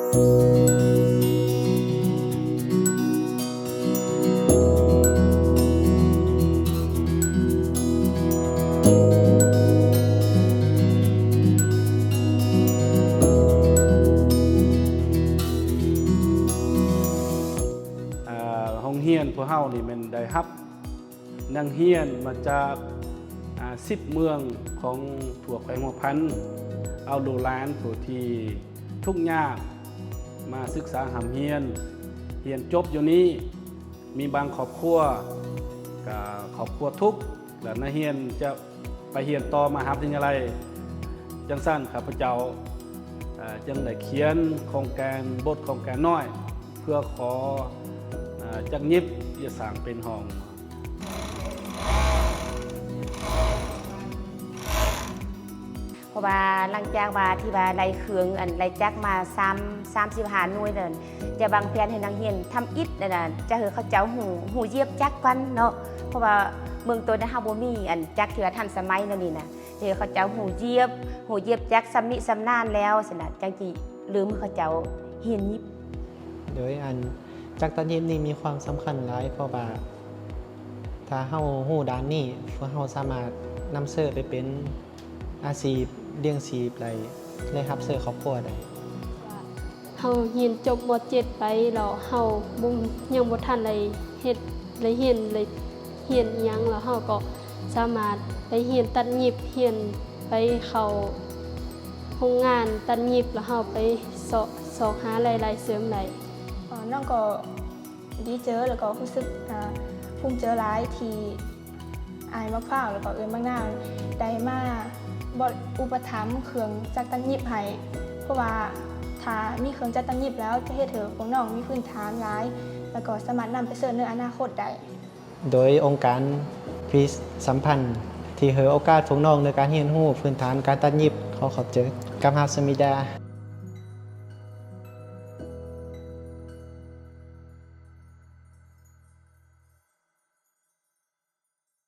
โรงเรียนพวกเฮานี่มันได้รับนักเรียนมาจาก10 เมืองของทั่วแขวงหัวพันเอาลูกหลานผู้ที่ทุกข์ยากมาศึกษาหำเรียนจบอยู่นี้มีบางครอบครัวกับครอบครัวทุกข์แล้วนักเรียนจะไปเรียนต่อมหาวิทยาลัยจังสั้นข้าพเจ้าจึงได้เขียนโครงการบทโครงการน้อยเพื่อขอจักยิบจะสร้างเป็นห้องเพราะว่าหลังจากว่าที่ว่าได้เครื่องไล่จักมา35 หน่วยนั่นจะบางแผนให้นักเรียนทำอิฐนั่นน่ะจะให้เขาเจ้าหูเหยียบจักกันเนาะเพราะว่าเมืองตัวนะฮะบ่มีจักที่ว่าทันสมัยนั่นนี่นะเดี๋ยวเขาเจ้าหูเหยียบจักสำนิสำนานแล้วสินะจังสิลืมเขาเจ้าเฮียนยิบโดยจักตัดเย็บนี่มีความสำคัญหลายเพราะว่าถ้าเฮาฮู้ด้านนี้เฮาสามารถนำเสื้อไปเป็นอาชีพเลี้ยงชีพได้รับเสื้อครอบครัวได้เฮาเรียนจบม.7 ไปแล้วเฮายังบ่ทันได้เฮ็ดได้เรียนอิหยังแล้วเฮาก็สามารถไปเรียนตัดเย็บเรียนไปเข้าโรงงานตัดเย็บแล้วเฮาไปสอบหารายเสริมได้น้องก็ดีเจอแล้วก็รู้สึกภูมิใจหลายที่อายมะพร้าวแล้วก็บางนาวได้มาอุปถัมภ์เครื่องจักรตัดเย็บให้เพราะว่าถ้ามีเครื่องจักรตัดเย็บแล้วจะเฮ็ดให้พวกน้องมีพื้นฐานหลายแล้วก็สามารถนำไปเสริมในอนาคตได้โดยองค์การพีชสัมพันธ์ที่ให้โอกาสพวกน้องในการเรียนรู้พื้นฐานการตัดเย็บขอขอบใจกับฮัสมิดา